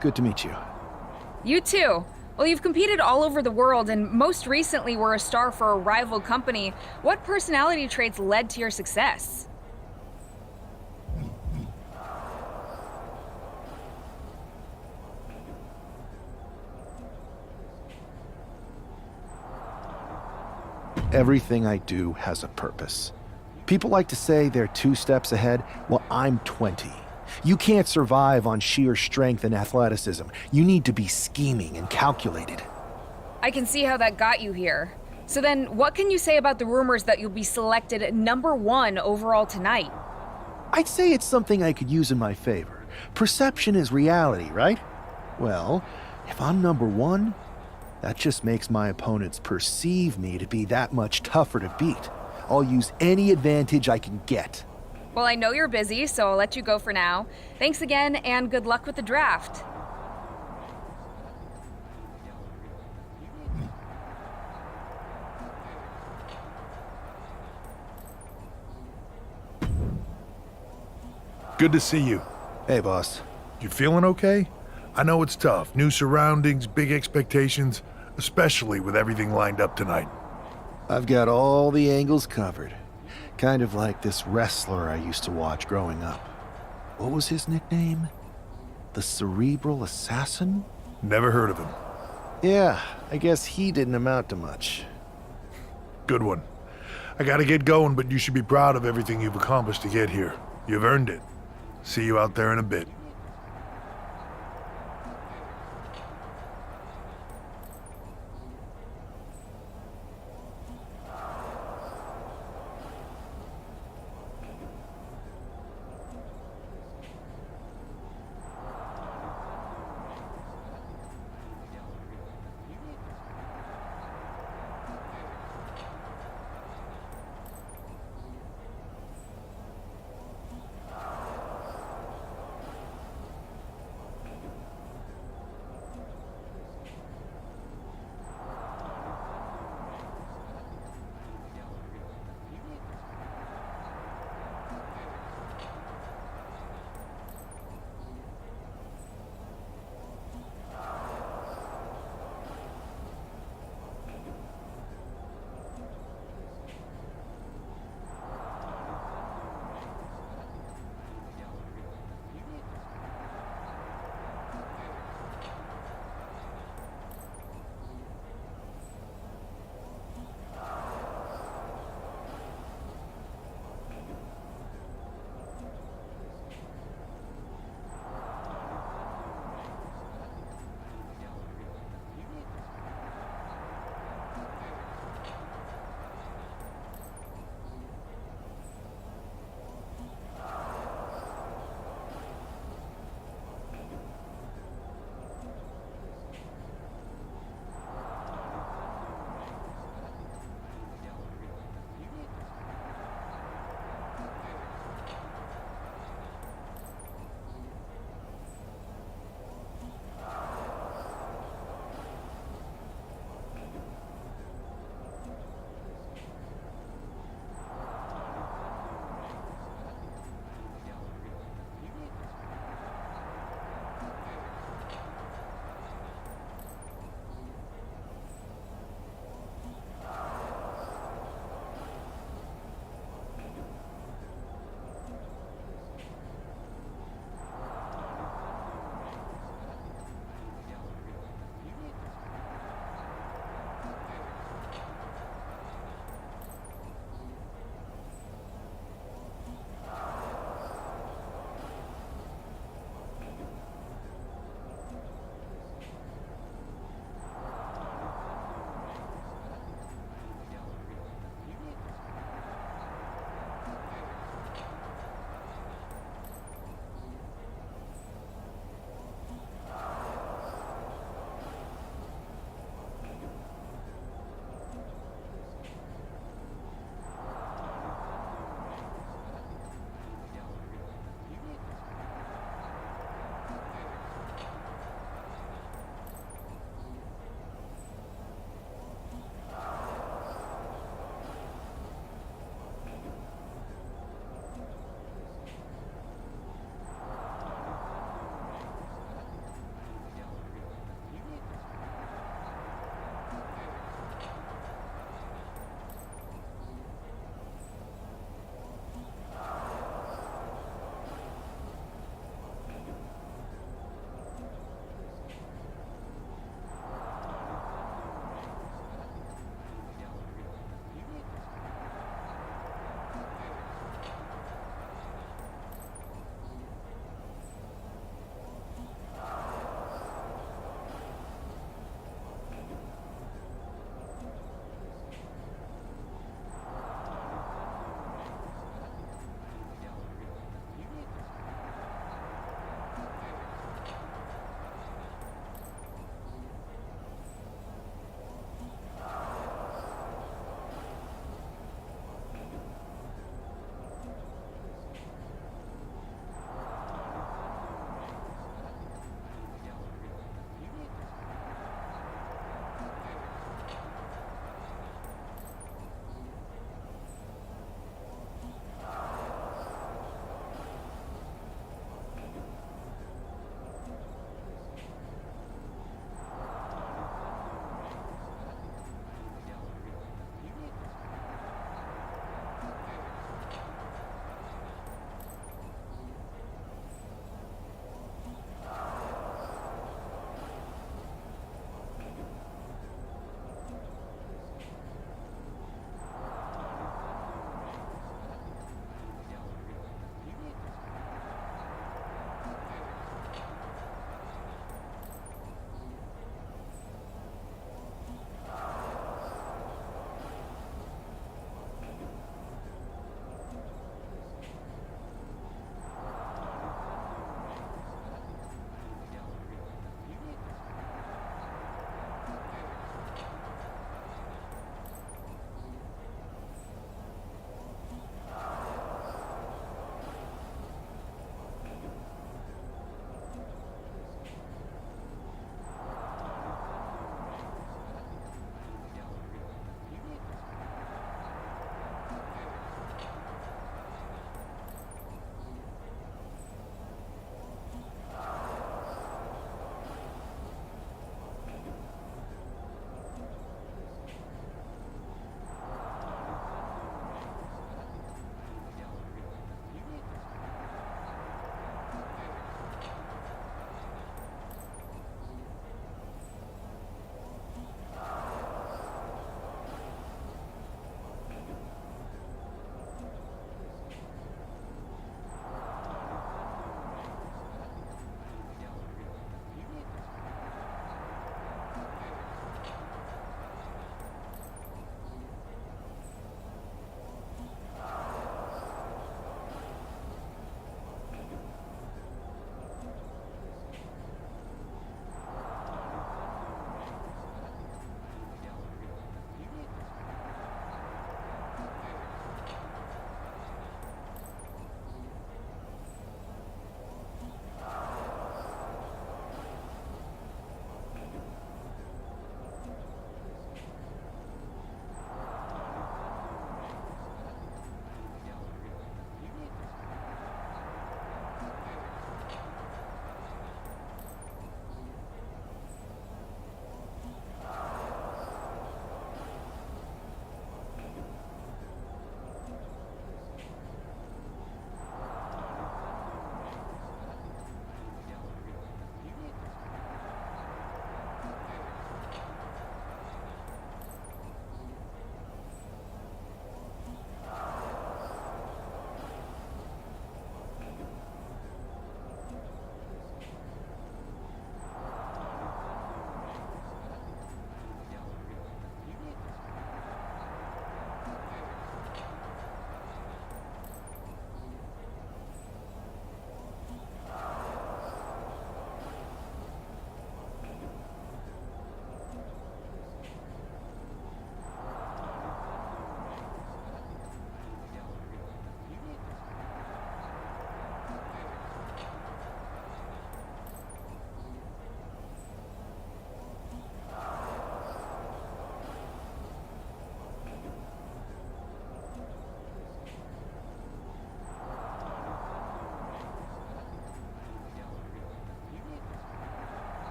Good to meet you. You too. Well, you've competed all over the world and most recently were a star for a rival company. What personality traits led to your success? Everything I do has a purpose. People like to say they're 2 steps ahead. Well, I'm 20. You can't survive on sheer strength and athleticism. You need to be scheming and calculated. I can see how that got you here. So then, what can you say about the rumors that you'll be selected #1 overall tonight? I'd say it's something I could use in my favor. Perception is reality, right? Well, if I'm #1, that just makes my opponents perceive me to be that much tougher to beat. I'll use any advantage I can get. Well, I know you're busy, so I'll let you go for now. Thanks again, and good luck with the draft. Good to see you. Hey, boss. You feeling okay? I know it's tough. New surroundings, big expectations, especially with everything lined up tonight. I've got all the angles covered. Kind of like this wrestler I used to watch growing up. What was his nickname? The Cerebral Assassin? Never heard of him. Yeah, I guess he didn't amount to much. Good one. I gotta get going, but you should be proud of everything you've accomplished to get here. You've earned it. See you out there in a bit.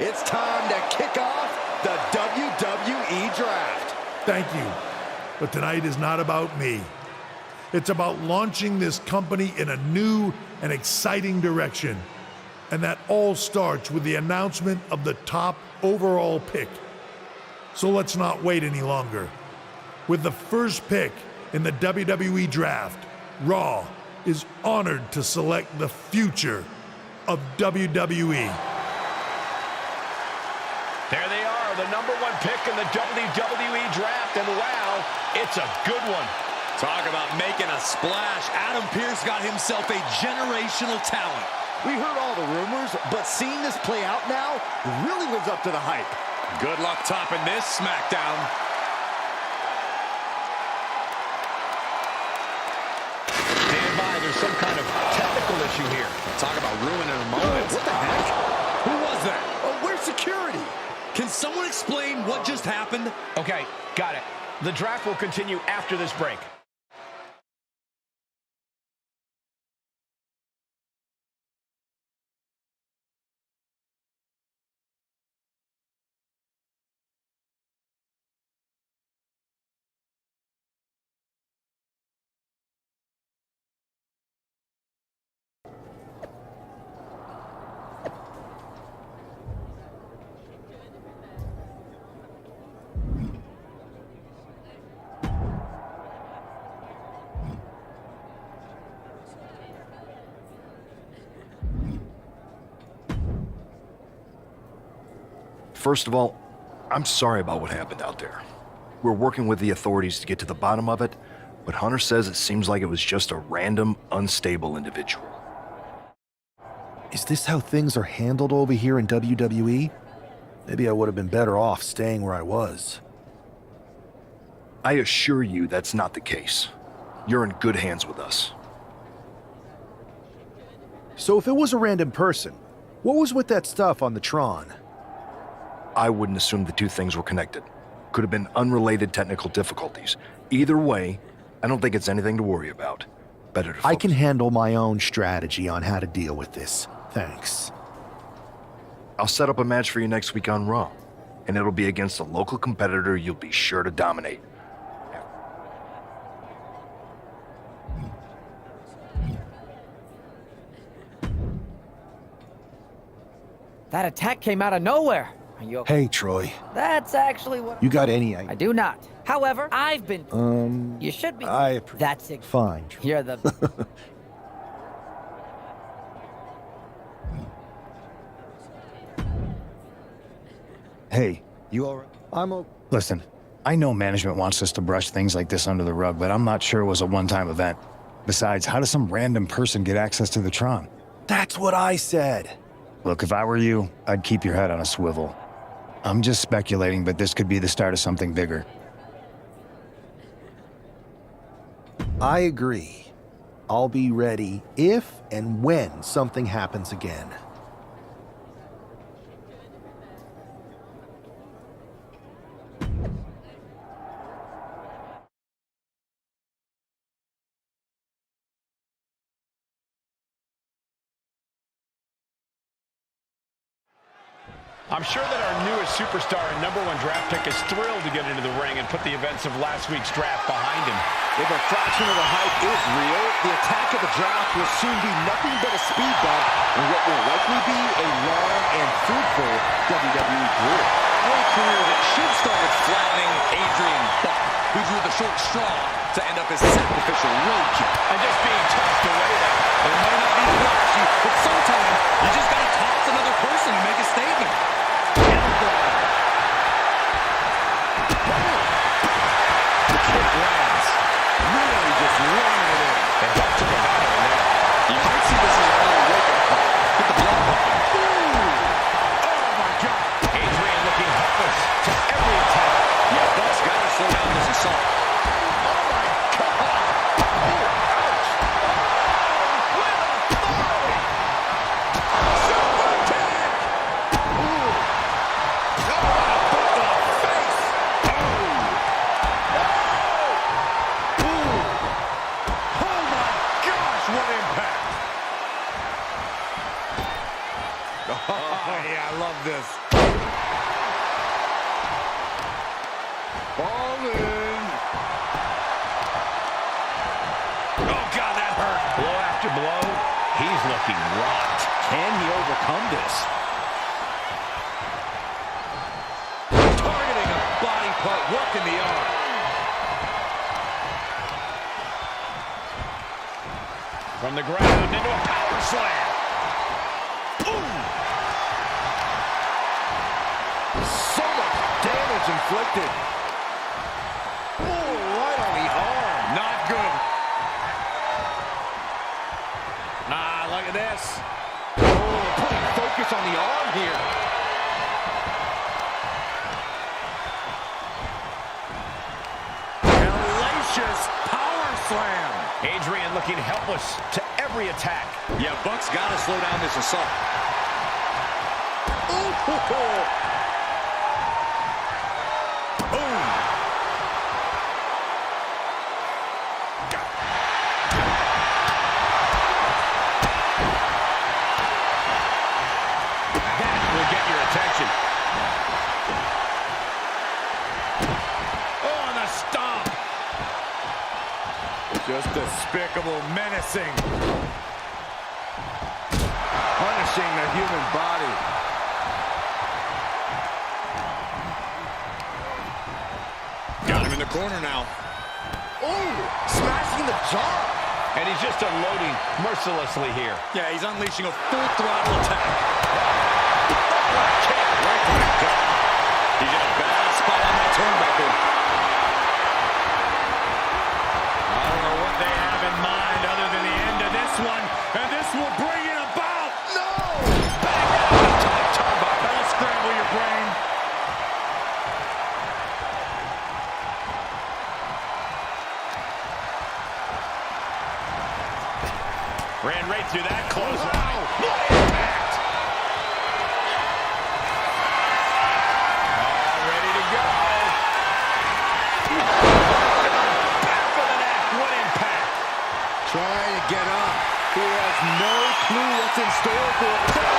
It's time to kick off the WWE Draft. Thank you. But tonight is not about me. It's about launching this company in a new and exciting direction. And that all starts with the announcement of the top overall pick. So let's not wait any longer. With the first pick in the WWE Draft, Raw is honored to select the future of WWE. There they are, the #1 pick in the WWE Draft, and wow, it's a good one. Talk about making a splash. Adam Pearce got himself a generational talent. We heard all the rumors, but seeing this play out now really lives up to the hype. Good luck topping this SmackDown. Stand by, there's some kind of technical issue here. Talk about ruining a moment. What the heck? Who was that? Oh, where's security? Can someone explain what just happened? Okay, got it. The draft will continue after this break. First of all, I'm sorry about what happened out there. We're working with the authorities to get to the bottom of it, but Hunter says it seems like it was just a random, unstable individual. Is this how things are handled over here in WWE? Maybe I would have been better off staying where I was. I assure you that's not the case. You're in good hands with us. So if it was a random person, what was with that stuff on the Tron? I wouldn't assume the two things were connected. Could have been unrelated technical difficulties. Either way, I don't think it's anything to worry about. Better to I focus. can handle my own strategy on how to deal with this. Thanks. I'll set up a match for you next week on Raw, and it'll be against a local competitor you'll be sure to dominate. That attack came out of nowhere. Are you okay? Hey, Troy. That's actually what You got any I do not. However, I've been. You should be. That's it. Fine. You're the. Hey, you all right? I'm okay. Listen, I know management wants us to brush things like this under the rug, but I'm not sure it was a one-time event. Besides, how does some random person get access to the Tron? That's what I said. Look, if I were you, I'd keep your head on a swivel. I'm just speculating, but this could be the start of something bigger. I agree. I'll be ready if and when something happens again. I'm sure that our newest superstar and #1 draft pick is thrilled to get into the ring and put the events of last week's draft behind him. If a fraction of the hype is real, the attack of the draft will soon be nothing but a speed bump in what will likely be a long and fruitful WWE career. A career that should start with flattening Adrian Buck, who drew the short straw to end up as sacrificial roadkill. And just being tossed away there. It might not be flashy, but sometimes you just gotta toss another person to make a statement. The kick lands. Really just running it in. And Buck took him out on that. You might see this as a little wake-up call. Get the blood pumping. Oh my God. Adrian looking helpless to every attack. Yeah, Buck's gotta slow down this assault. Oh my God. Oh, ouch. What a throw. Super kick. Ooh. Oh, what the face. Oh. Oh. Ooh. Oh my gosh, what impact. Oh, yeah, I love this. hurt. Blow after blow. He's looking rocked. Can he overcome this? Targeting a body part, working the arm. From the ground into a power slam. Boom! So much damage inflicted. Oh, right on the arm. Not good. Ah, look at this. Oh, putting focus on the arm here. Hellacious power slam. Adrian looking helpless to every attack. Yeah, Buck's got to slow down this assault. Ooh. Boom. That will get your attention. Oh, and a stomp. Just despicable, menacing. Punishing the human body. Got him in the corner now. Oh, smashing the jaw. And he's just unloading mercilessly here. Yeah, he's unleashing a full throttle attack. Kick right to the gut. He's in a bad spot on that turnbuckle. I don't know what they have in mind other than the end of this one, and this will bring it about. No! That'll scramble your brain. Ran right through that close line. What impact! All ready to go. Back of the neck. What impact! Trying to get up. He has no clue what's in store for him.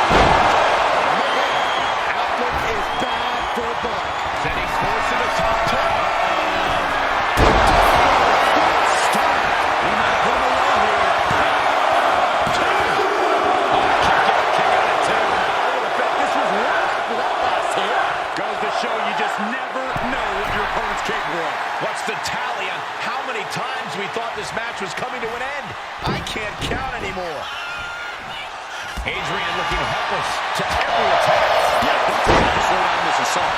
Outlook is bad for Buck. Setting course to the top turn. Stop. He might come along here. Goes to show you just never know what your opponent's capable of. What's the tally on how many times we thought this match was coming to an end? I can't count anymore. Adrian looking helpless to every attack. Yeah, Buck's trying to slow down this assault.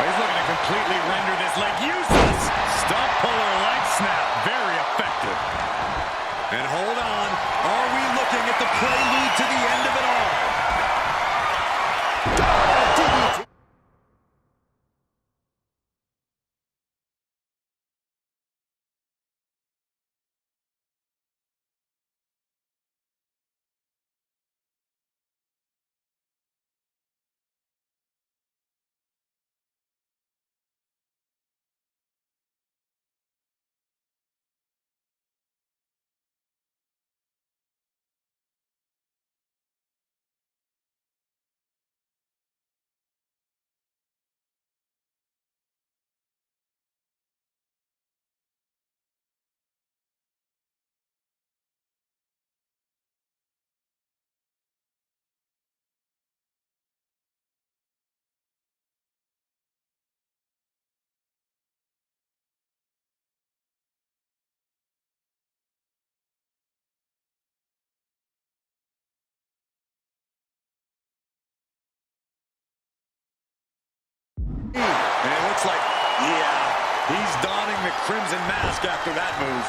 He's looking to completely render this leg useless. Stump puller leg snap. Very effective. And hold on. Are we looking at the prelude to the end of it all? And it looks like, yeah, he's donning the crimson mask after that move.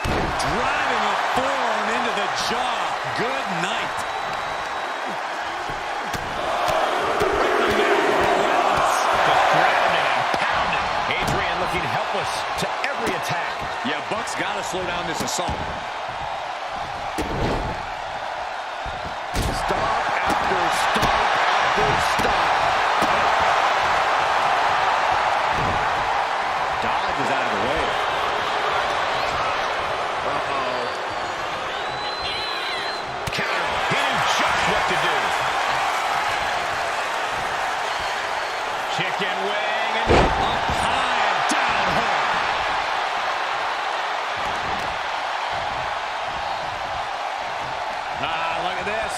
Driving a forearm into the jaw. Good night. Just grounding and pounding. Adrian looking helpless to every attack. Yeah, Buck's got to slow down this assault. Stop after stop after stop. Dodge is out of the way. Uh-oh. Counter. He knew just what to do. Chicken wing and Up high and down hard. Look at this.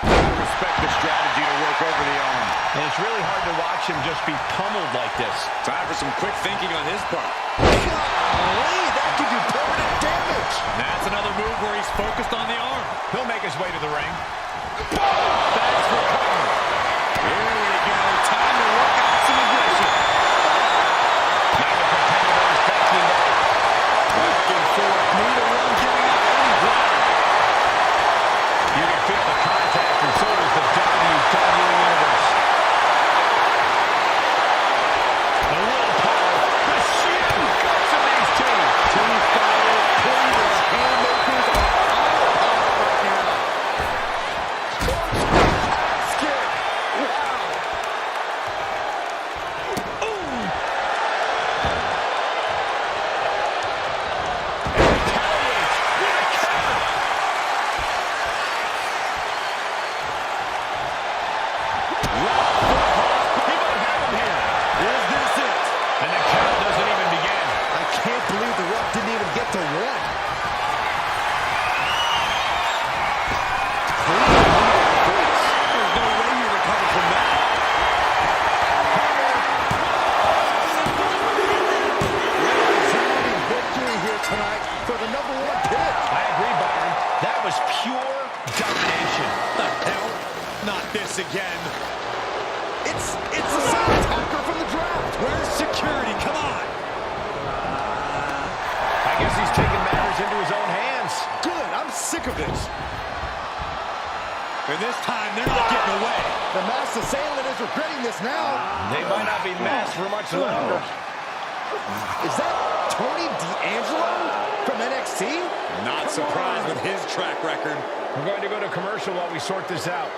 I respect the strategy to work over the arm. And it's really hard to watch him just be pummeled like this. Time for some quick thinking on his part. Golly, that could do permanent damage. That's another move where he's focused on the arm. He'll make his way to the ring. Thanks for covering. Here we go. Time to work out some aggression. Now the competitor is backing back. Back and forth. Neither one giving up any ground. You can feel the contact, and so does the WWE Universe. The willpower, the sheer guts of these two. Two fighters, pointers, haymakers are all out right now. Axe kick. Wow. Retaliates with a counter. He might have him here. Is this it? And the count doesn't even begin. I can't believe the ref didn't even get to one. There's no way you recover from that. Resounding victory here tonight for the #1 pick. I agree, Byron. That was pure domination. The hell? Not this again. It's a sound attacker from the draft. Where's security? Come on. I guess he's taking matters into his own hands. Good, I'm sick of this. And this time, they're not getting away. The masked assailant is regretting this now. They might not be masked for much longer. Is that Tony D'Angelo from NXT? Not surprised with his track record. We're going to go to commercial while we sort this out.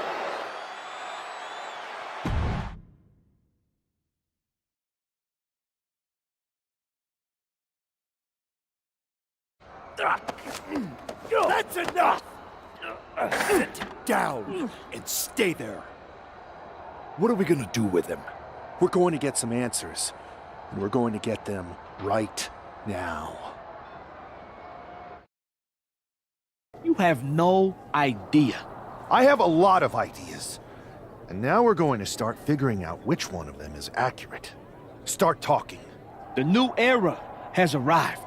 That's enough! Sit down and stay there. What are we gonna do with him? We're going to get some answers, and we're going to get them right now. You have no idea. I have a lot of ideas. And now we're going to start figuring out which one of them is accurate. Start talking. The new era has arrived.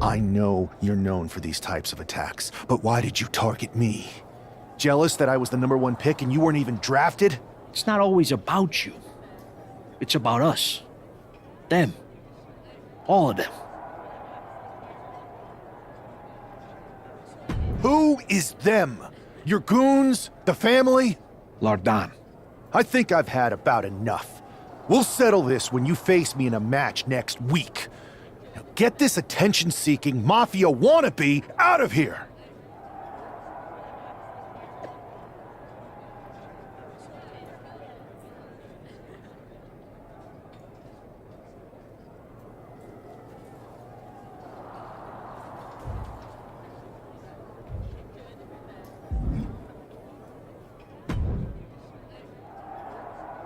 I know you're known for these types of attacks, but why did you target me? Jealous that I was the #1 pick and you weren't even drafted? It's not always about you. It's about us. Them. All of them. Who is them? Your goons? The family? Lardan. I think I've had about enough. We'll settle this when you face me in a match next week. Now get this attention-seeking mafia wannabe out of here!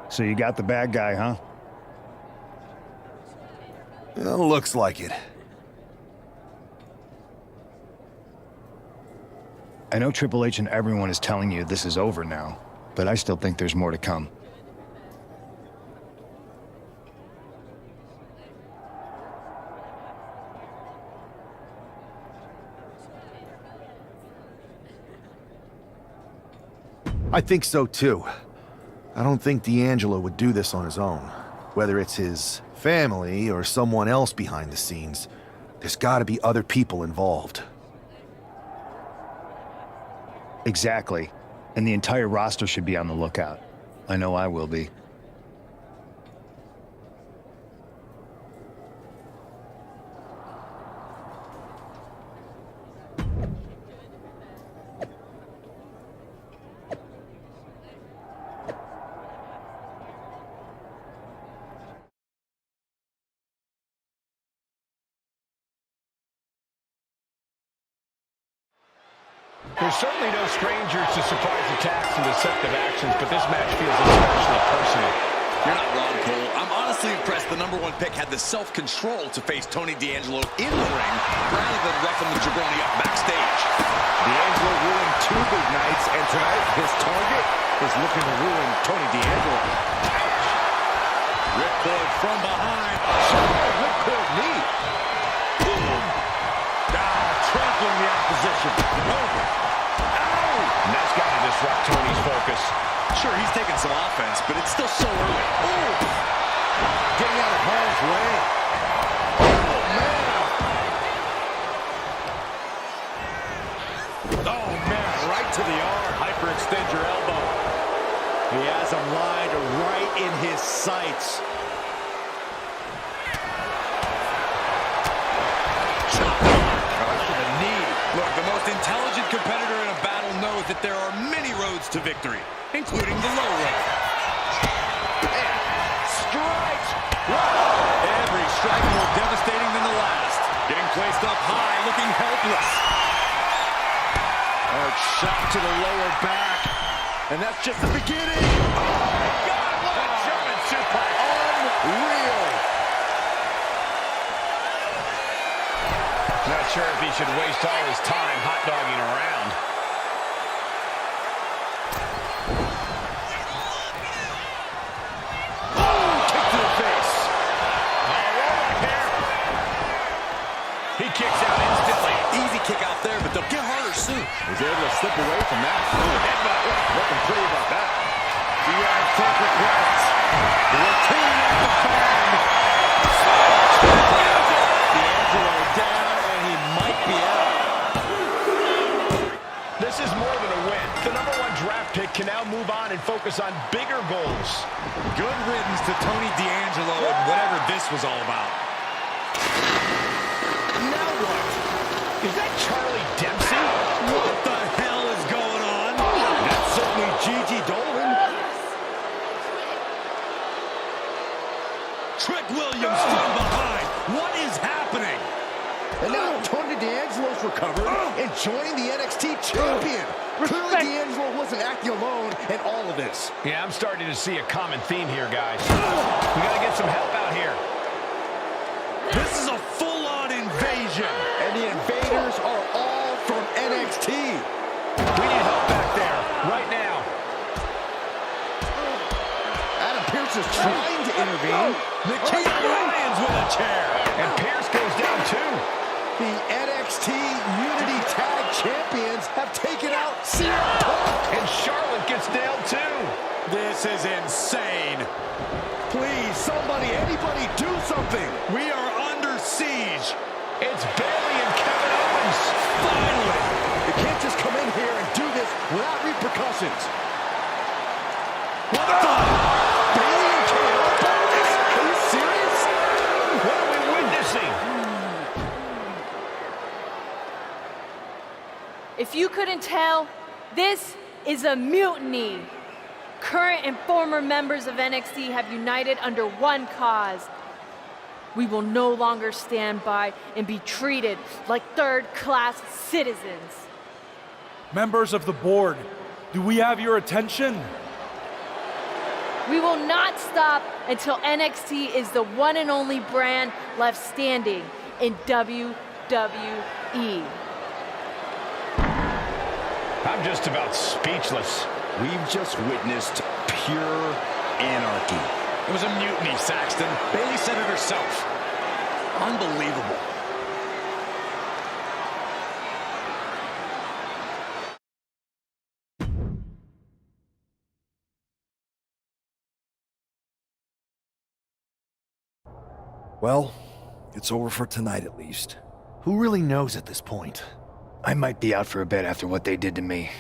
So you got the bad guy, huh? Well, looks like it. I know Triple H and everyone is telling you this is over now, but I still think there's more to come. I think so too. I don't think D'Angelo would do this on his own. Whether it's his family or someone else behind the scenes, there's gotta be other people involved. Exactly. And the entire roster should be on the lookout. I know I will be. There's certainly no strangers to surprise attacks and deceptive actions, but this match feels especially personal. You're not wrong, Cole. I'm honestly immensely impressed the #1 pick had the self-control to face Tony D'Angelo in the ring rather than roughing the jabroni up backstage. D'Angelo ruined 2 big nights, and tonight his target is looking to ruin Tony D'Angelo. Ripcord from behind. Ripcord knee. Boom. Trampling the opposition. Over. Ow! And that's got to disrupt Tony's focus. Sure, he's taking some offense, but it's still so early. Ooh. Getting out of harm's way. Oh, man. Oh, man, right to the arm. Hyperextend your elbow. He has him lined right in his sights. Look, the most intelligent competitor in a battle knows that there are many roads to victory, including the low road. Strike. Every strike more devastating than the last. Getting placed up high, looking helpless. Hard shot to the lower back. And that's just the beginning. Oh, my God, what a German suplex. Unreal. Not sure if he should waste all his time hot-dogging around. Oh, kick to the face. He kicks out instantly. Easy kick out there, but they'll get harder soon. He's able to slip away from that. Nothing pretty about that. The take requests. We're cleaning up the farm. D'Angelo down, and he might be out. This is more than a win. The #1 draft pick can now move on and focus on bigger goals. Good riddance to Tony D'Angelo and whatever this was all about. Now what? Is that Charlie Dempsey? What the hell is going on? That's certainly Gigi Dolan. Trick Williams from behind. What is happening? And now Tony D'Angelo's recovered and joining the NXT champion. Clearly D'Angelo wasn't acting alone in all of this. Yeah, I'm starting to see a common theme here, guys. We got to get some help out here. This is a full-on invasion. And the invaders are all from NXT. We need help back there, right now. Adam Pearce is trying to intervene. Nikita Lyons with a chair. And Pierce goes down too. The NXT Unity Tag Champions have taken out CM Punk. And Charlotte gets nailed too. This is insane. Please, somebody, anybody, do something. We are under siege. It's Bayley and Kevin Owens. Finally. You can't just come in here and do this without repercussions. What the? Bayley and Kevin Owens? Are you serious? What are we witnessing? If you couldn't tell, this is a mutiny. Current and former members of NXT have united under one cause. We will no longer stand by and be treated like third-class citizens. Members of the board, do we have your attention? We will not stop until NXT is the one and only brand left standing in WWE. I'm just about speechless. We've just witnessed pure anarchy. It was a mutiny, Saxton. Bayley said it herself. Unbelievable. Well, it's over for tonight at least. Who really knows at this point? I might be out for a bit after what they did to me.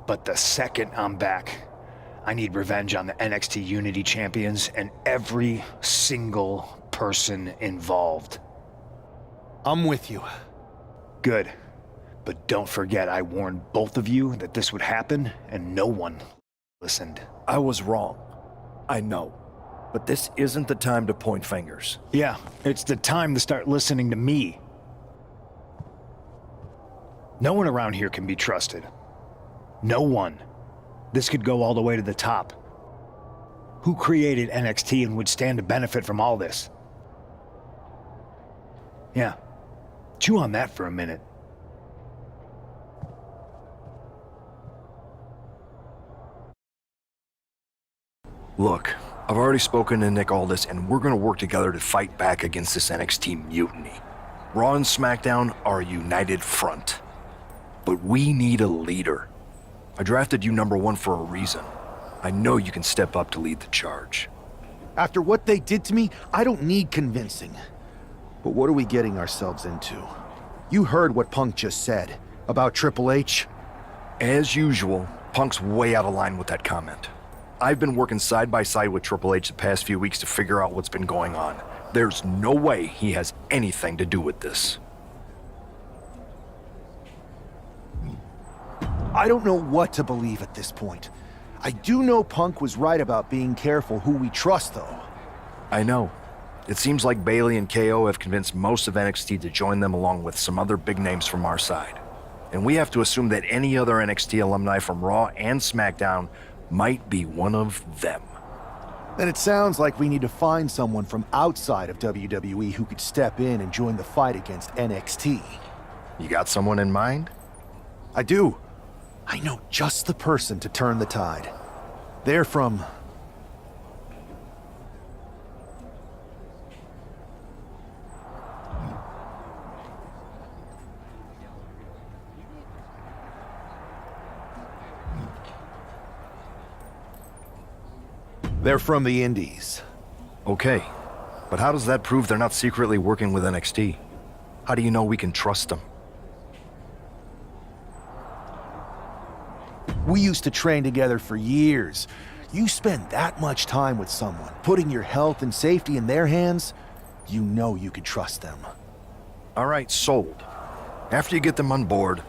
But the second I'm back, I need revenge on the NXT Unity Champions and every single person involved. I'm with you. Good. But don't forget I warned both of you that this would happen, and no one listened. I was wrong. I know. But this isn't the time to point fingers. Yeah, it's the time to start listening to me. No one around here can be trusted. No one. This could go all the way to the top. Who created NXT and would stand to benefit from all this? Yeah. Chew on that for a minute. Look, I've already spoken to Nick Aldis, and we're gonna work together to fight back against this NXT mutiny. Raw and SmackDown are a united front. But we need a leader. I drafted you number one for a reason. I know you can step up to lead the charge. After what they did to me, I don't need convincing. But what are we getting ourselves into? You heard what Punk just said about Triple H. As usual, Punk's way out of line with that comment. I've been working side by side with Triple H the past few weeks to figure out what's been going on. There's no way he has anything to do with this. I don't know what to believe at this point. I do know Punk was right about being careful who we trust, though. I know. It seems like Bailey and KO have convinced most of NXT to join them along with some other big names from our side. And we have to assume that any other NXT alumni from Raw and SmackDown might be one of them. Then it sounds like we need to find someone from outside of WWE who could step in and join the fight against NXT. You got someone in mind? I do. I know just the person to turn the tide. They're from... They're from the Indies. Okay, but how does that prove they're not secretly working with NXT? How do you know we can trust them? We used to train together for years. You spend that much time with someone, putting your health and safety in their hands, you know you can trust them. All right, sold. After you get them on board,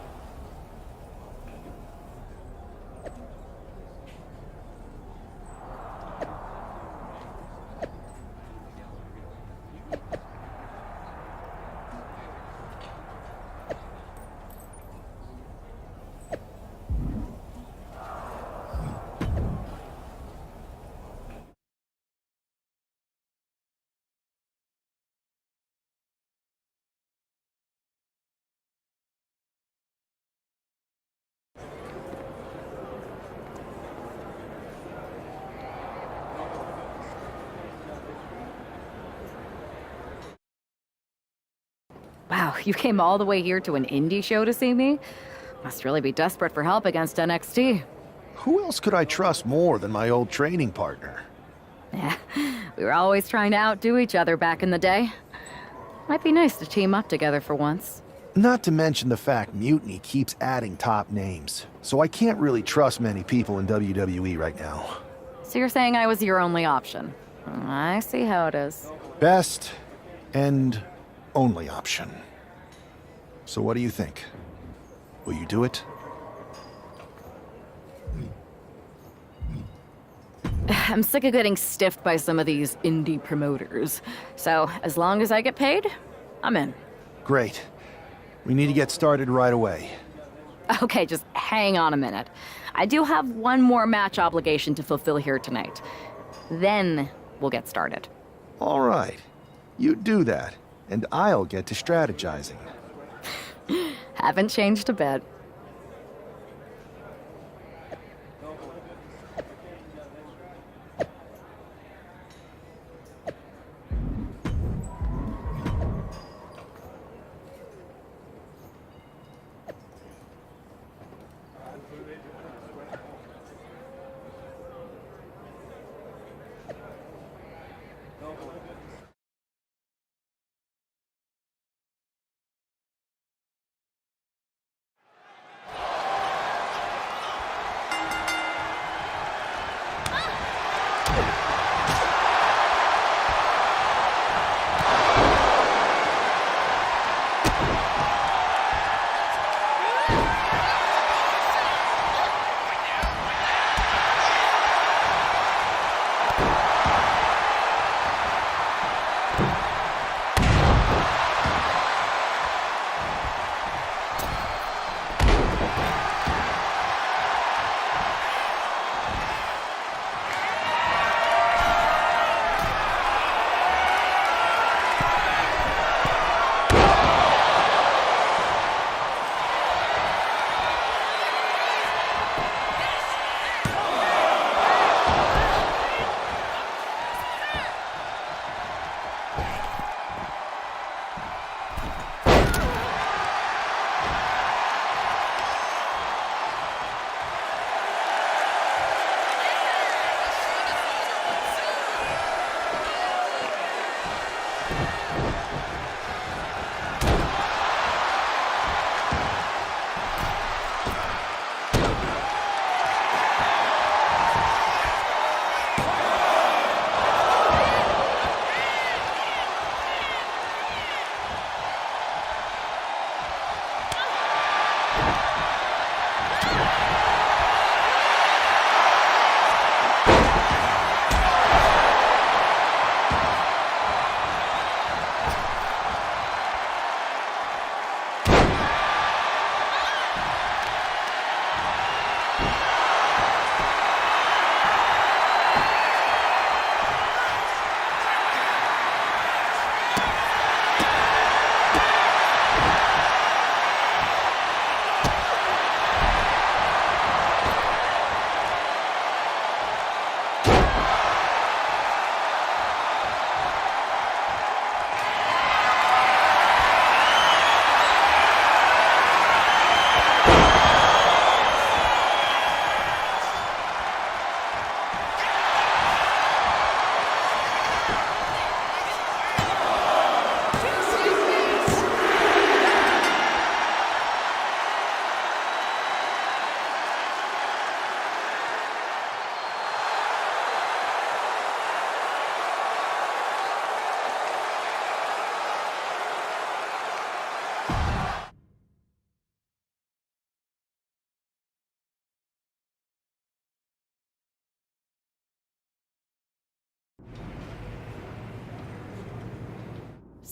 Wow, you came all the way here to an indie show to see me? Must really be desperate for help against NXT. Who else could I trust more than my old training partner? Yeah, we were always trying to outdo each other back in the day. Might be nice to team up together for once. Not to mention the fact Mutiny keeps adding top names, so I can't really trust many people in WWE right now. So you're saying I was your only option? I see how it is. Best and only option. So what do you think? Will you do it? I'm sick of getting stiffed by some of these indie promoters. So, as long as I get paid, I'm in. Great. We need to get started right away. Okay, just hang on a minute. I do have one more match obligation to fulfill here tonight. Then we'll get started. All right. You do that, and I'll get to strategizing. Haven't changed a bit.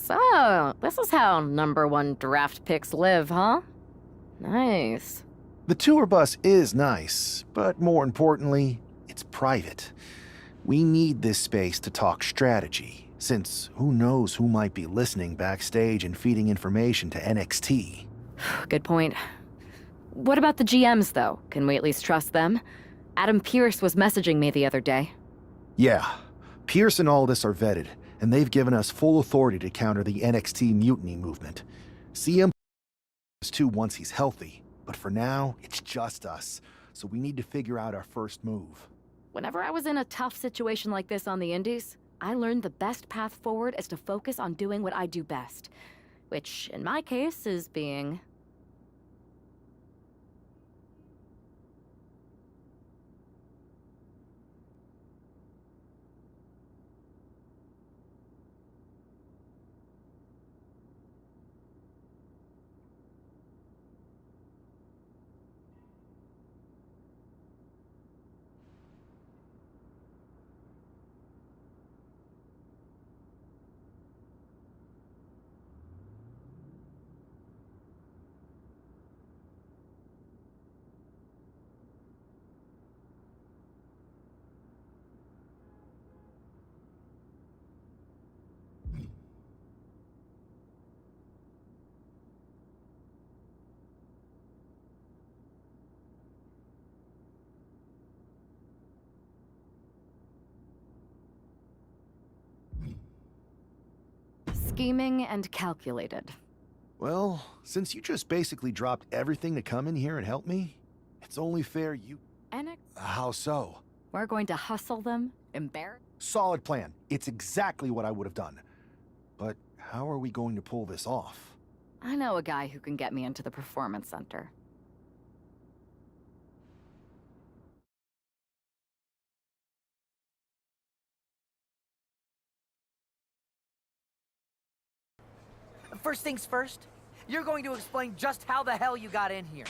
So, this is how #1 draft picks live, huh? Nice. The tour bus is nice, but more importantly, it's private. We need this space to talk strategy, since who knows who might be listening backstage and feeding information to NXT. Good point. What about the GMs, though? Can we at least trust them? Adam Pierce was messaging me the other day. Yeah, Pierce and Aldis are vetted, and they've given us full authority to counter the NXT mutiny movement. CM is too once he's healthy, but for now, it's just us, so we need to figure out our first move. Whenever I was in a tough situation like this on the Indies, I learned the best path forward is to focus on doing what I do best. Which, in my case, is being... scheming and calculated. Well, since you just basically dropped everything to come in here and help me, it's only fair you... And How so? we're going to hustle them, embarrass... Solid plan. It's exactly what I would have done. But how are we going to pull this off? I know a guy who can get me into the Performance Center. First things first, you're going to explain just how the hell you got in here.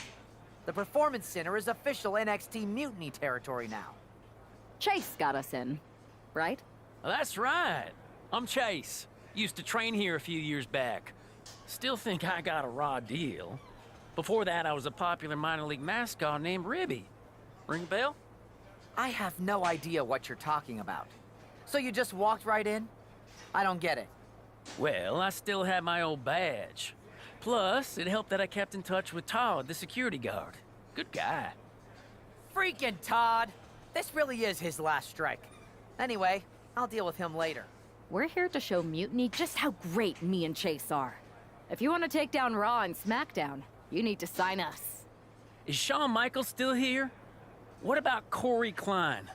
The Performance Center is official NXT Mutiny territory now. Chase got us in, right? That's right. I'm Chase. Used to train here a few years back. Still think I got a raw deal. Before that, I was a popular minor league mascot named Ribby. Ring a bell? I have no idea what you're talking about. So you just walked right in? I don't get it. Well, I still had my old badge. Plus, it helped that I kept in touch with Todd, the security guard. Good guy. Freaking Todd! This really is his last strike. Anyway, I'll deal with him later. We're here to show Mutiny just how great me and Chase are. If you want to take down Raw and SmackDown, you need to sign us. Is Shawn Michaels still here? What about Corey Klein?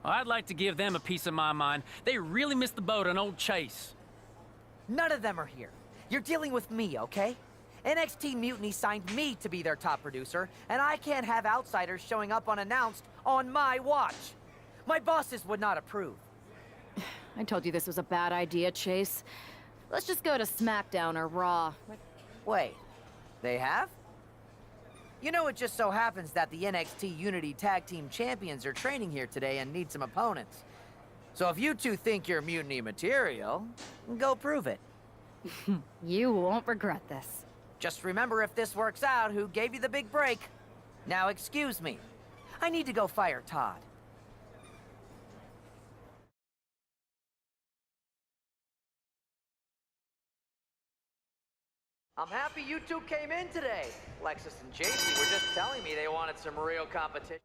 I'd like to give them a piece of my mind. They really missed the boat on old Chase. None of them are here. You're dealing with me, okay? NXT Mutiny signed me to be their top producer, and I can't have outsiders showing up unannounced on my watch. My bosses would not approve. I told you this was a bad idea, Chase. Let's just go to SmackDown or Raw. Wait, they have? You know, it just so happens that the NXT Unity Tag Team Champions are training here today and need some opponents. So if you two think you're Mutiny material, go prove it. You won't regret this. Just remember, if this works out, who gave you the big break. Now excuse me. I need to go fire Todd. I'm happy you two came in today. Lexus and JC were just telling me they wanted some real competition.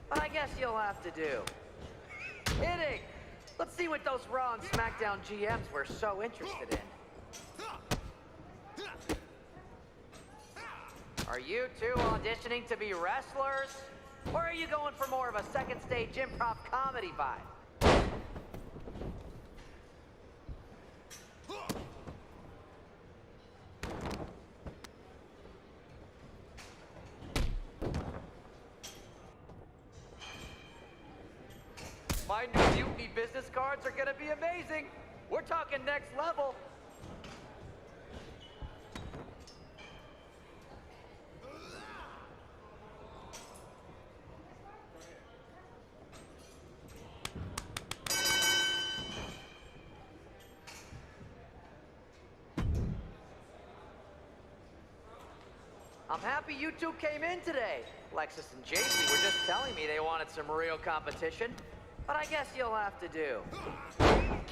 but I guess you'll have to do. Kidding! Let's see what those Raw and SmackDown GMs were so interested in. Are you two auditioning to be wrestlers? Or are you going for more of a second stage improv comedy vibe? My new Mutiny business cards are gonna be amazing. We're talking next level. I'm happy you two came in today. Lexus and JC were just telling me they wanted some real competition, but I guess you'll have to do.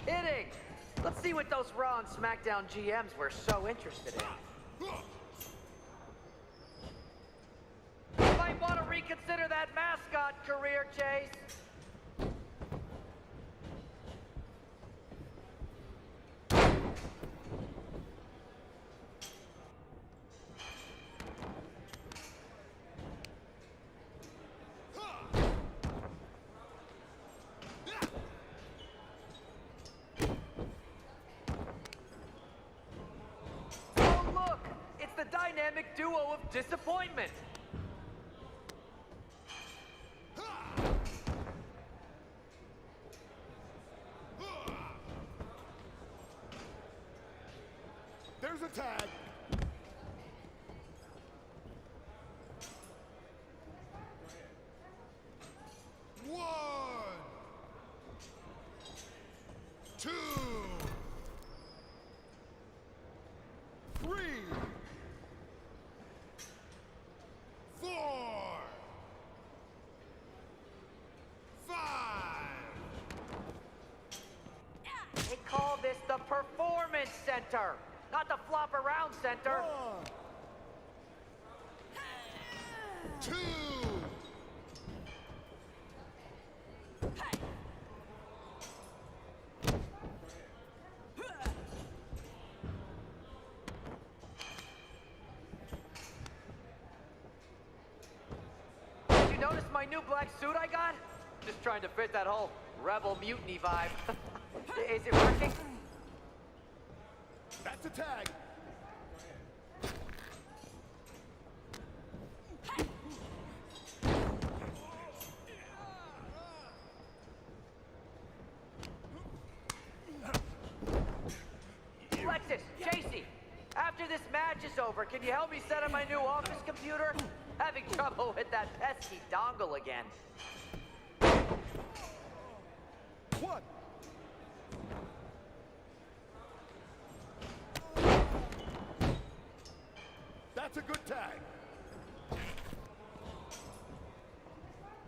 Kidding! Let's see what those Raw and SmackDown GMs were so interested in. You might want to reconsider that mascot career, Chase. The dynamic duo of disappointment. There's a tag. One, two, three. 4, 5. They call this the Performance Center, not the Flop Around Center. 1, 2. You notice my new black suit I got? Just trying to fit that whole rebel mutiny vibe. Is it working? That's a tag. Lexus, JC, after this match is over, can you help me set up my new office computer? Having trouble with that pesky dongle again. 1. That's a good tag.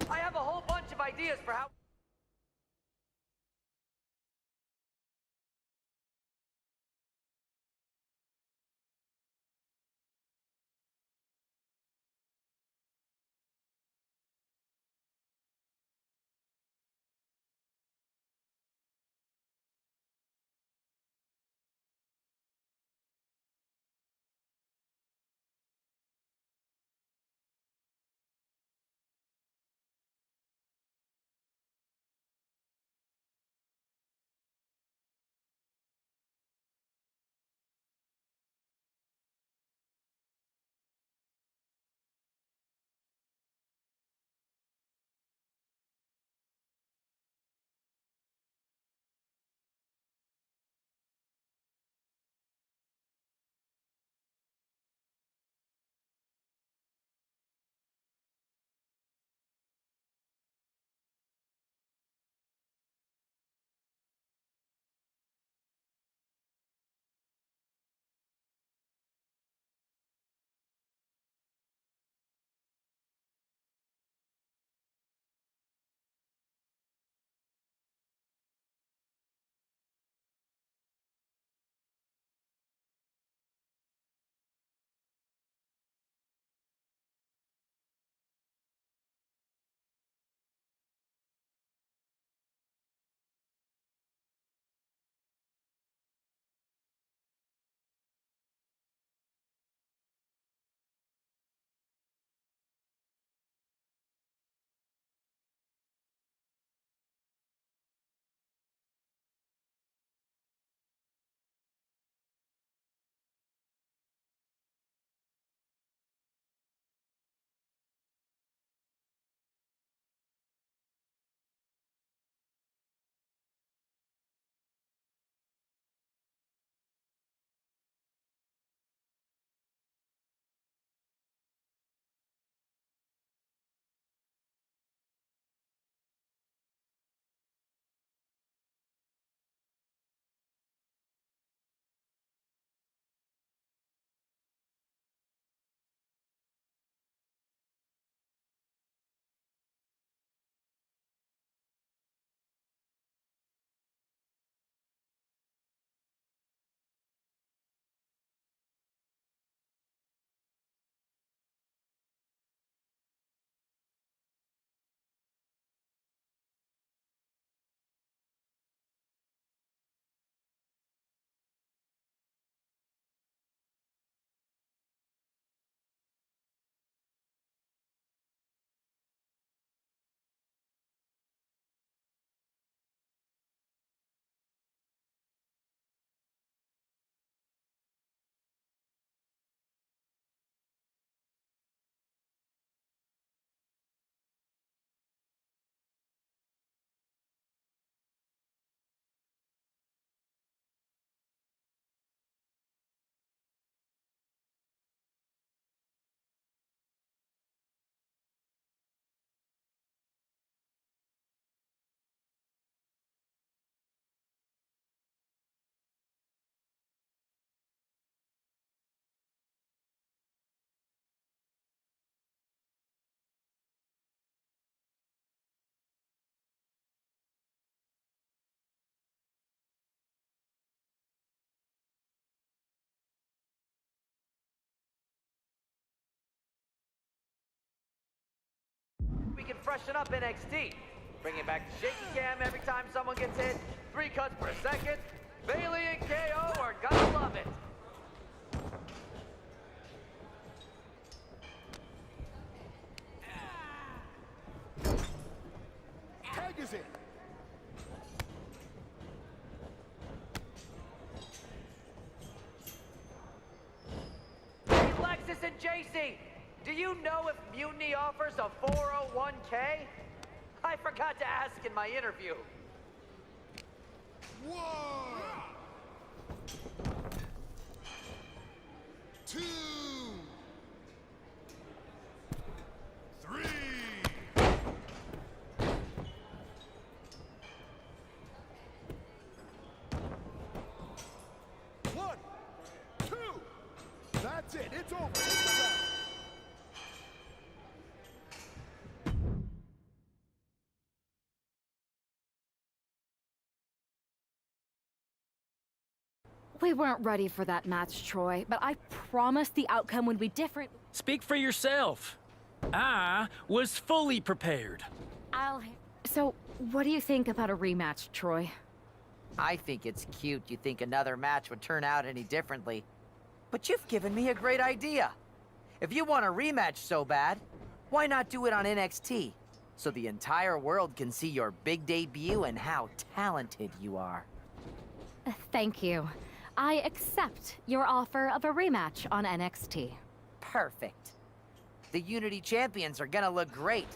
I have a whole bunch of ideas for how... can freshen up NXT. Bringing back the shaky cam every time someone gets hit, 3 cuts per second. Bailey and KO are gonna love it. Tag is in. Hey, Lexus and JC, do you know if Mutiny offers a 401k? I forgot to ask in my interview. 1, 2, 3. 1, 2. That's it. It's over. It's a wrap. We weren't ready for that match, Troy, but I promise the outcome would be different. Speak for yourself. I was fully prepared. So, what do you think about a rematch, Troy? I think it's cute you think another match would turn out any differently. But you've given me a great idea. If you want a rematch so bad, why not do it on NXT? So the entire world can see your big debut and how talented you are. Thank you. I accept your offer of a rematch on NXT. Perfect. The Unity champions are gonna look great.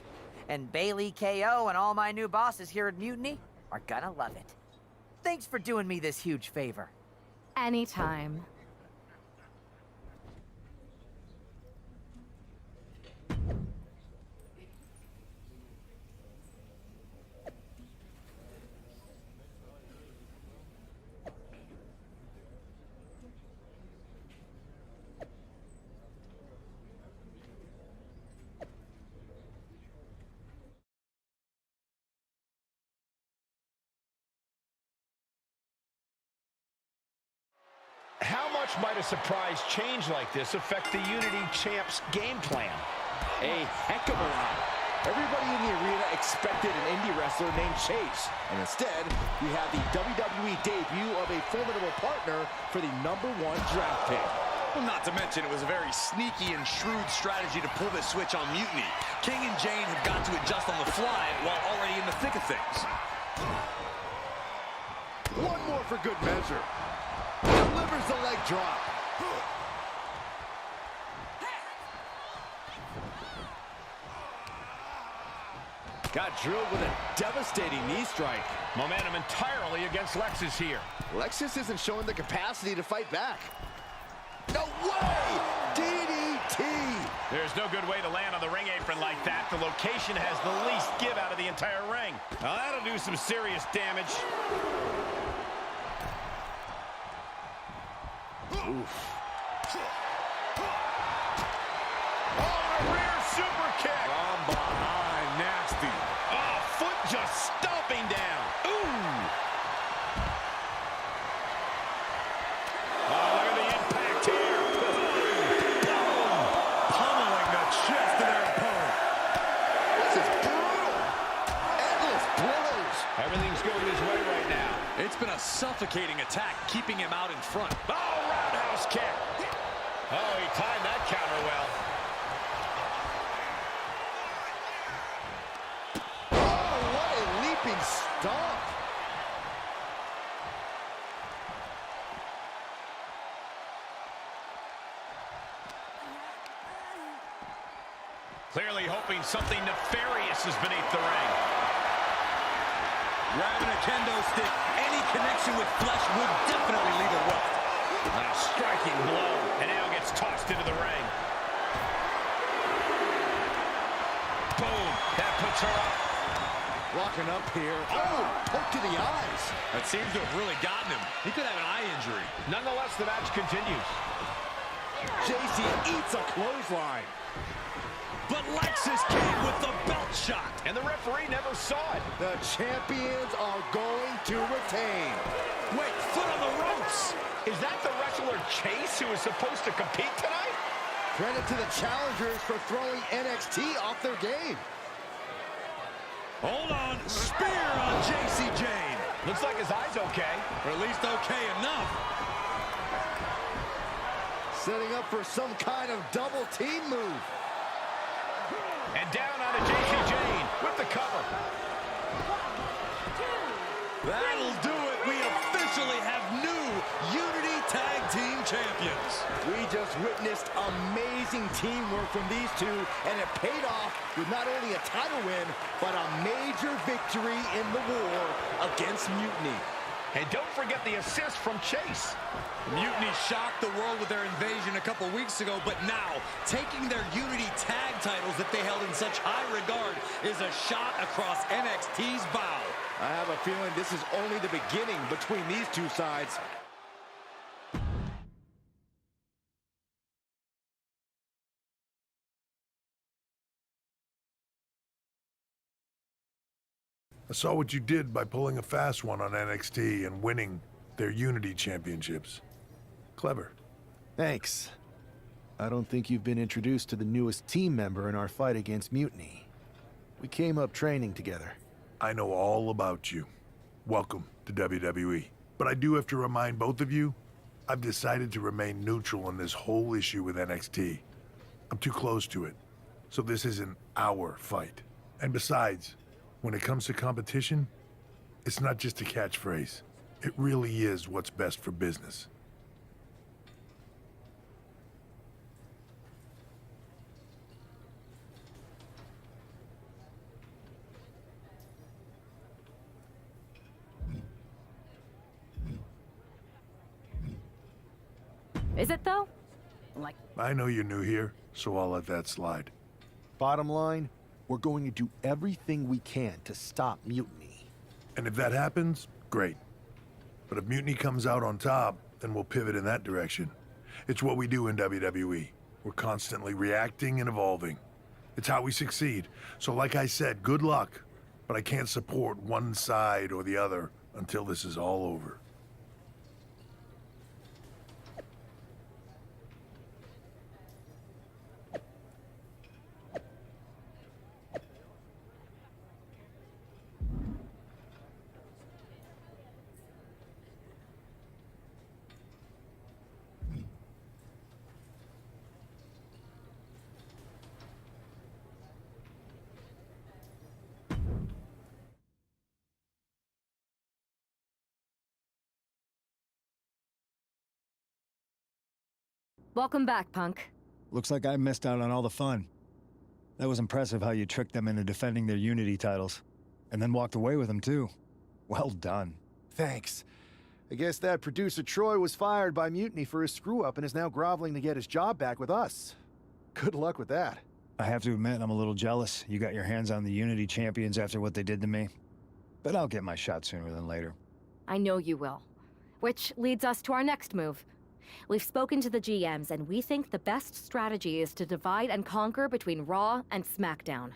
And Bailey, KO, and all my new bosses here at Mutiny are gonna love it. Thanks for doing me this huge favor. Anytime. How much might a surprise change like this affect the Unity Champs' game plan? A heck of a lot. Everybody in the arena expected an indie wrestler named Chase. And instead, we have the WWE debut of a formidable partner for the #1 draft pick. Well, not to mention, it was a very sneaky and shrewd strategy to pull this switch on Mutiny. King and Jane have got to adjust on the fly while already in the thick of things. One more for good measure. Delivers the leg drop. Got drilled with a devastating knee strike. Momentum entirely against Lexus here. Lexus isn't showing the capacity to fight back. No way! DDT! There's no good way to land on the ring apron like that. The location has the least give out of the entire ring. Now that'll do some serious damage. Oof. Oh, a rear super kick. From behind, nasty. Oh, foot just stomping down. Ooh. Oh, look at the impact here. Boom. Pummeling the chest of their opponent. This is brutal. Endless blows. Everything's going his way right now. It's been a suffocating attack, keeping him out in front. Oh, roundhouse kick. Oh, he timed that counter well. Oh, what a leaping stomp. Clearly hoping something nefarious is beneath the ring. Grabbing a kendo stick, any connection with flesh would definitely leave a welt. And a striking blow, and now gets tossed into the ring. Boom, that puts her up. Locking up here. Oh, poke to the eyes. That seems to have really gotten him. He could have an eye injury. Nonetheless, the match continues. JC eats a clothesline. But Lexus came with the belt shot. And the referee never saw it. The champions are going to retain. Wait, foot on the ropes. Is that the wrestler Chase who is supposed to compete tonight? Credit to the challengers for throwing NXT off their game. Hold on. Spear on JC Jane. Looks like his eye's okay. Or at least okay enough. Setting up for some kind of double team move. And down onto JC Jane with the cover. That'll do it. We officially have new Unity Tag Team Champions. We just witnessed amazing teamwork from these two, and it paid off with not only a title win, but a major victory in the war against Mutiny. And don't forget the assist from Chase. Mutiny shocked the world with their invasion a couple weeks ago, but now, taking their Unity Tag titles that they held in such high regard is a shot across NXT's bow. I have a feeling this is only the beginning between these two sides. I saw what you did by pulling a fast one on NXT and winning their Unity championships. Clever. Thanks. I don't think you've been introduced to the newest team member in our fight against Mutiny. We came up training together. I know all about you. Welcome to WWE. But I do have to remind both of you, I've decided to remain neutral on this whole issue with NXT. I'm too close to it. So this isn't our fight. And besides, when it comes to competition, it's not just a catchphrase. It really is what's best for business. Is it though? Like, I know you're new here, so I'll let that slide. Bottom line, we're going to do everything we can to stop Mutiny. And if that happens, great. But if Mutiny comes out on top, then we'll pivot in that direction. It's what we do in WWE. We're constantly reacting and evolving. It's how we succeed. So like I said, good luck. But I can't support one side or the other until this is all over. welcome back, Punk. Looks like I missed out on all the fun. That was impressive how you tricked them into defending their Unity titles. And then walked away with them, too. Well done. Thanks. I guess that producer Troy was fired by Mutiny for his screw-up and is now groveling to get his job back with us. Good luck with that. I have to admit, I'm a little jealous. You got your hands on the Unity champions after what they did to me. But I'll get my shot sooner than later. I know you will. Which leads us to our next move. We've spoken to the GMs, and we think the best strategy is to divide and conquer between Raw and SmackDown.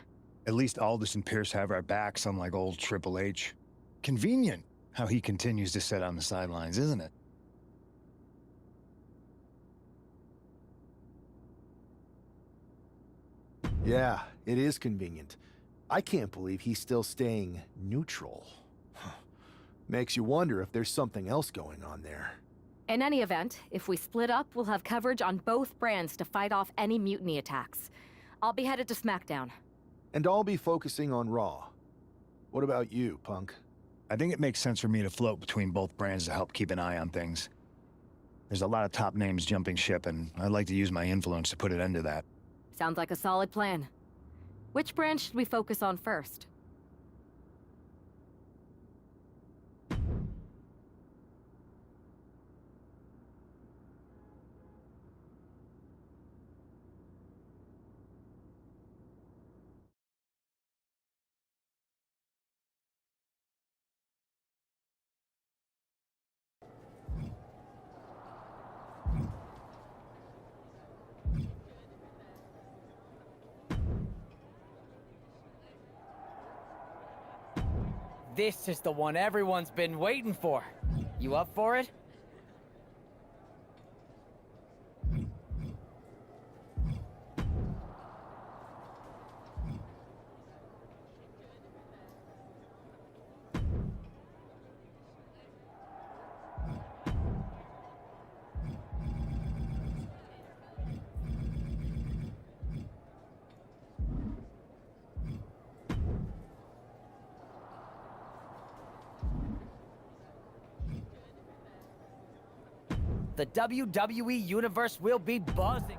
At least Aldous and Pierce have our backs, unlike old Triple H. Convenient how he continues to sit on the sidelines, isn't it? Yeah, it is convenient. I can't believe he's still staying neutral. Makes you wonder if there's something else going on there. In any event, if we split up, we'll have coverage on both brands to fight off any Mutiny attacks. I'll be headed to SmackDown. And I'll be focusing on Raw. What about you, Punk? I think it makes sense for me to float between both brands to help keep an eye on things. There's a lot of top names jumping ship, and I'd like to use my influence to put an end to that. Sounds like a solid plan. Which brand should we focus on first? This is the one everyone's been waiting for. You up for it? the WWE Universe will be buzzing.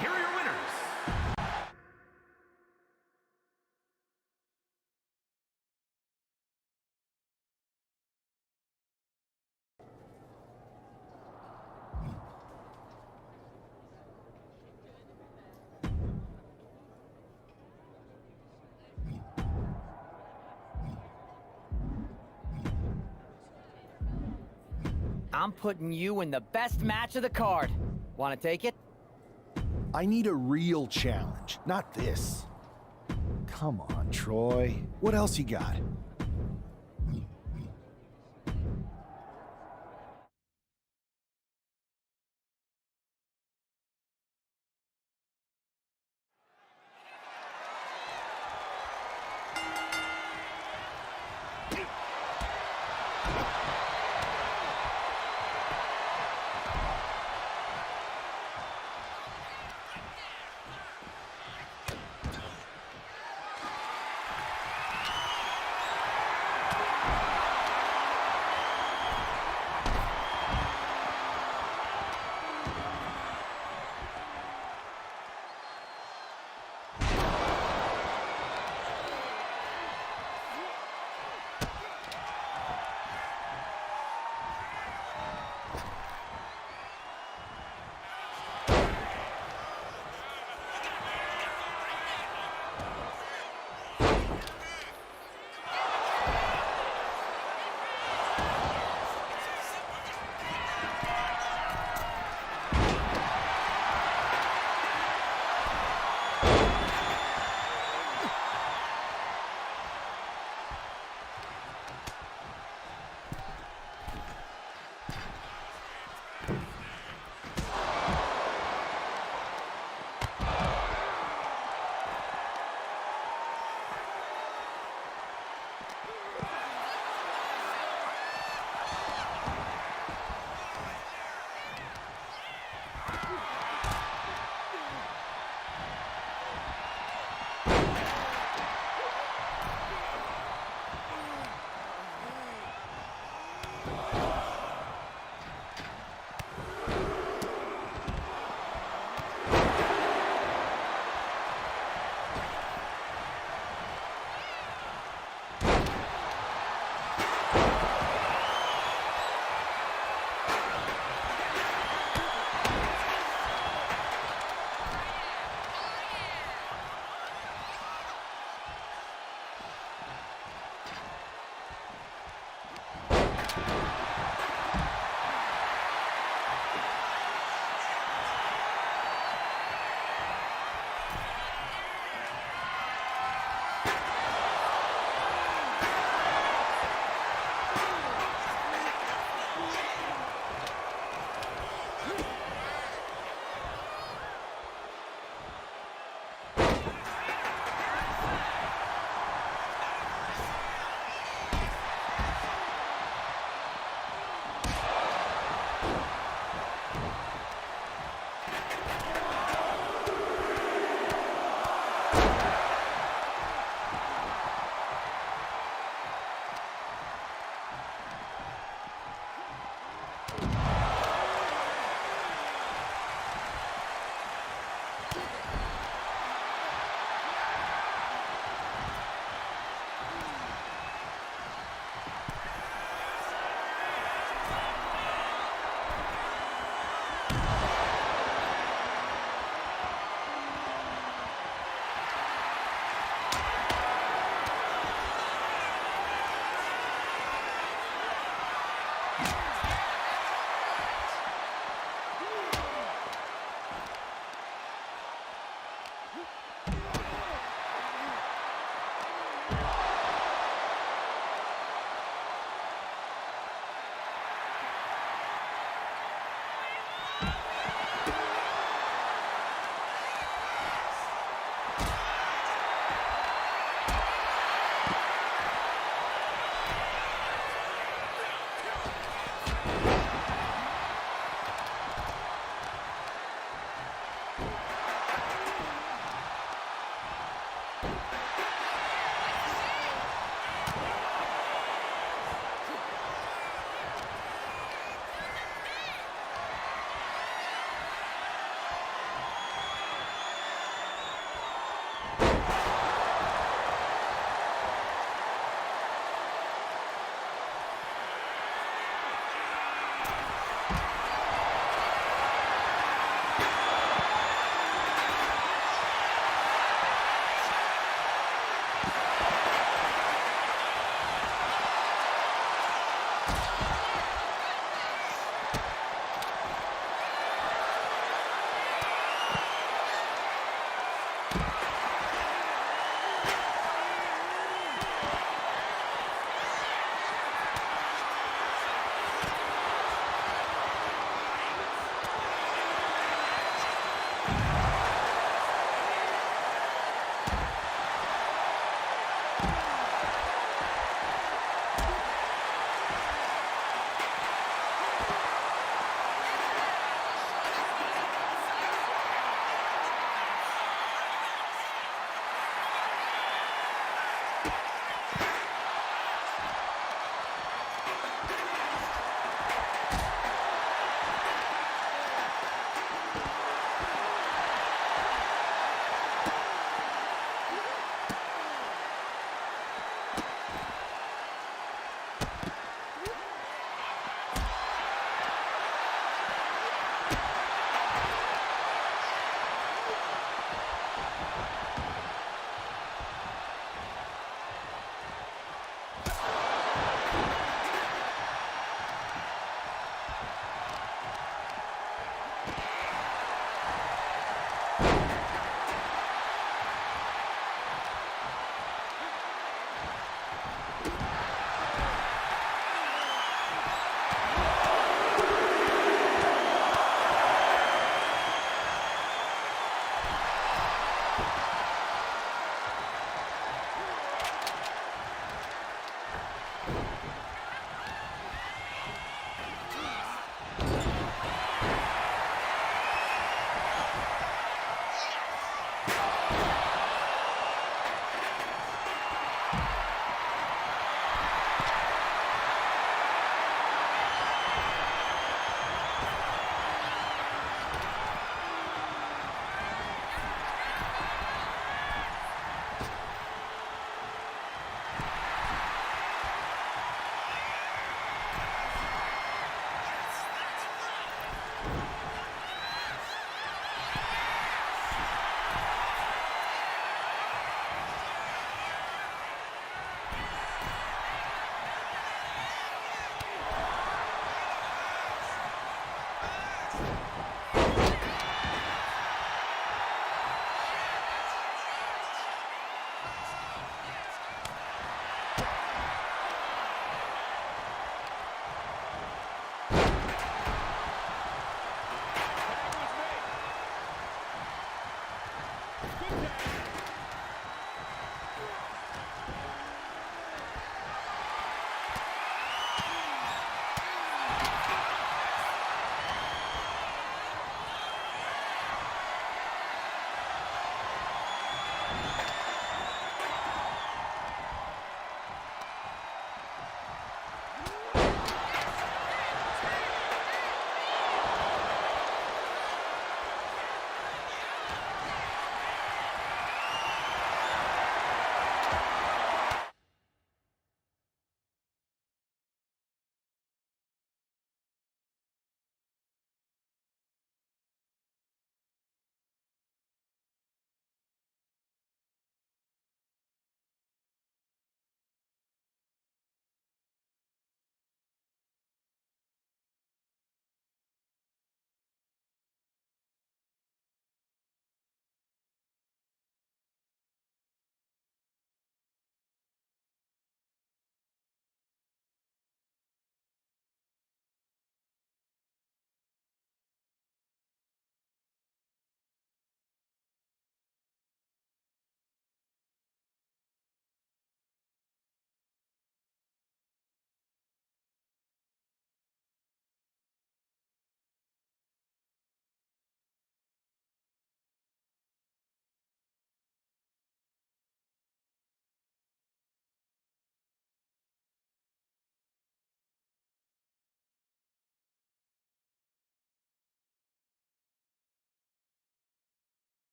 Here are your winners. I'm putting you in the best match of the card. Want to take it? I need a real challenge, not this. Come on, Troy. What else you got?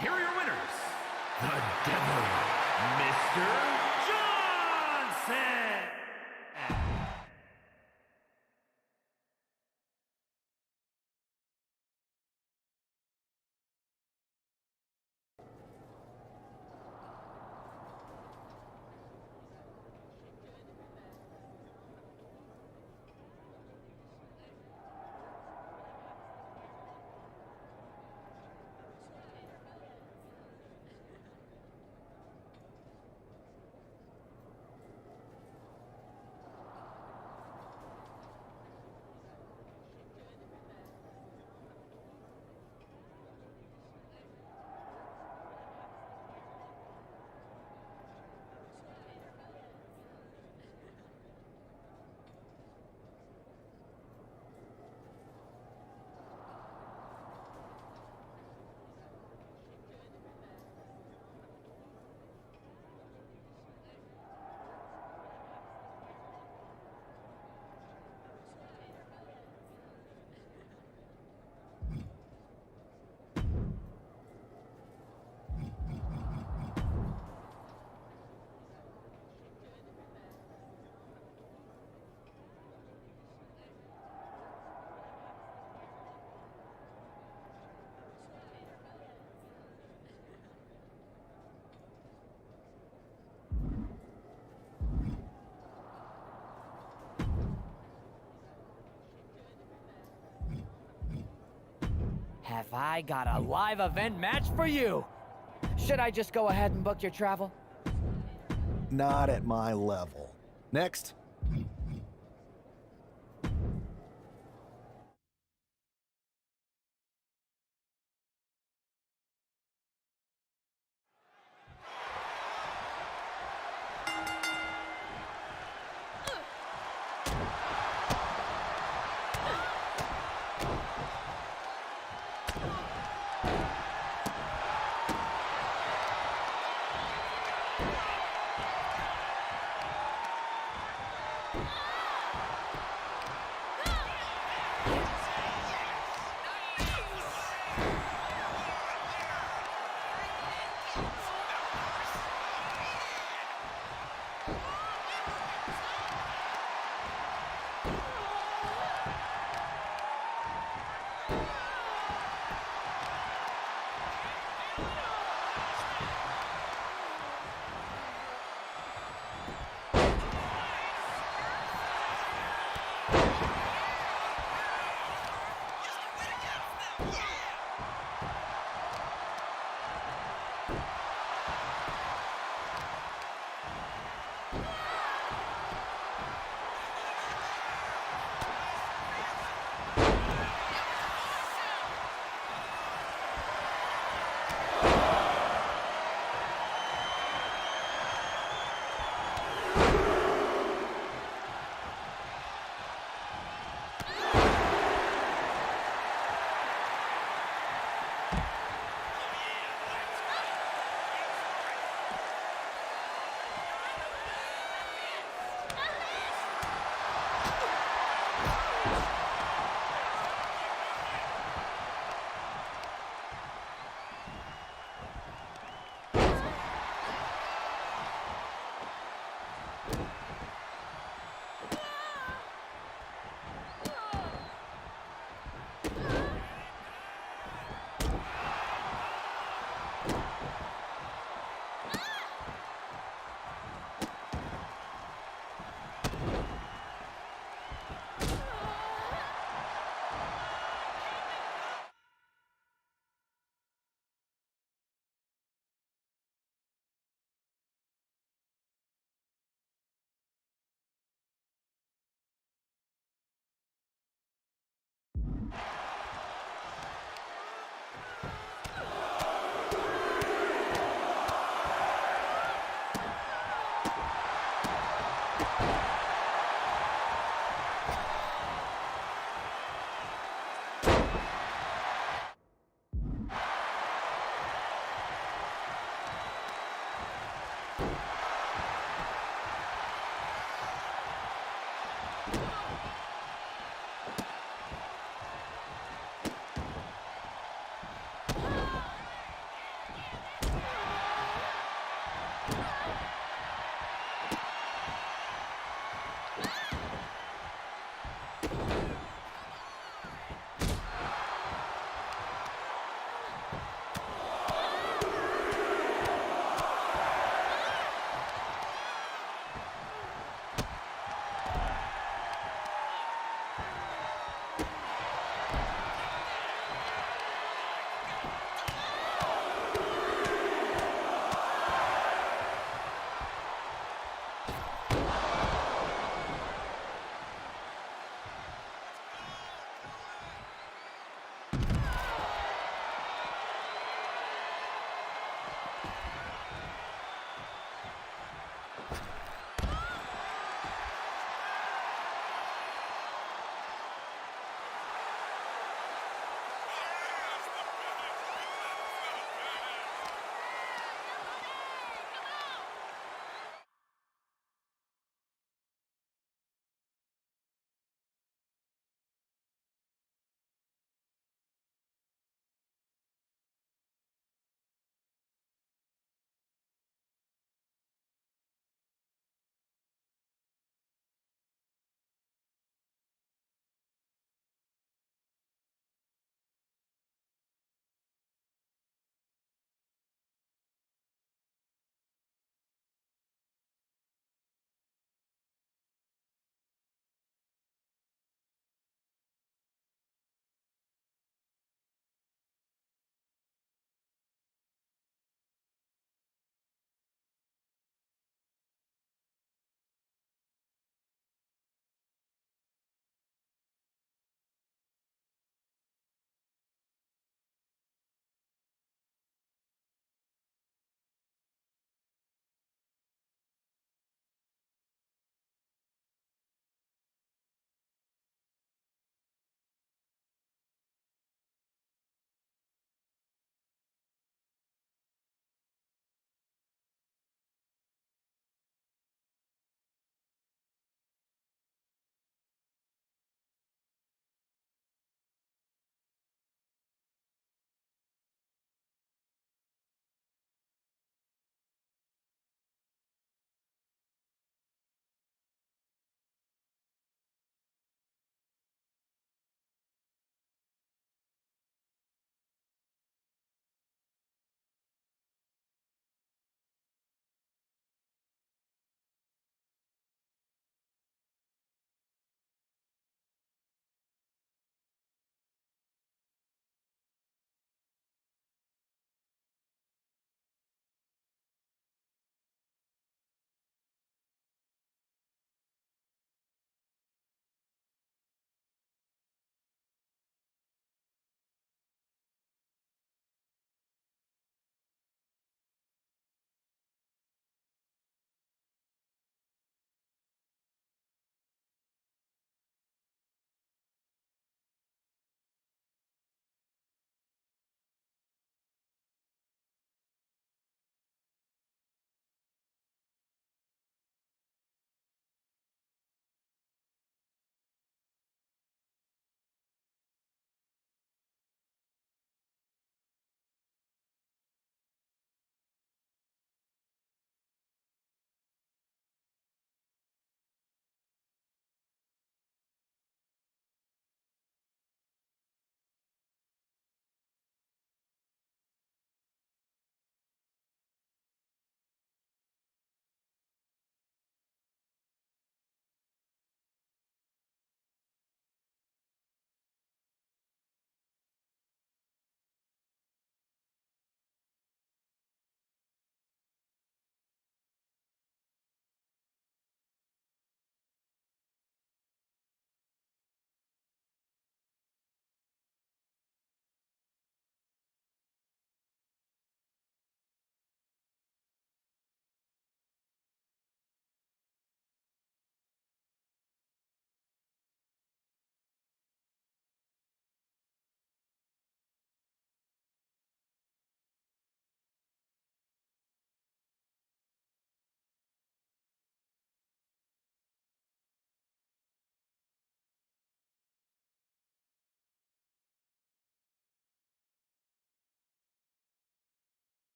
Here are your winners, the Devil, Mr. Johnson! Have I got a live event match for you? Should I just go ahead and book your travel? Not at my level. Next.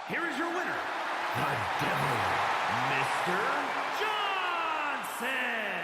Here is your winner, the Devil, Mr. Johnson.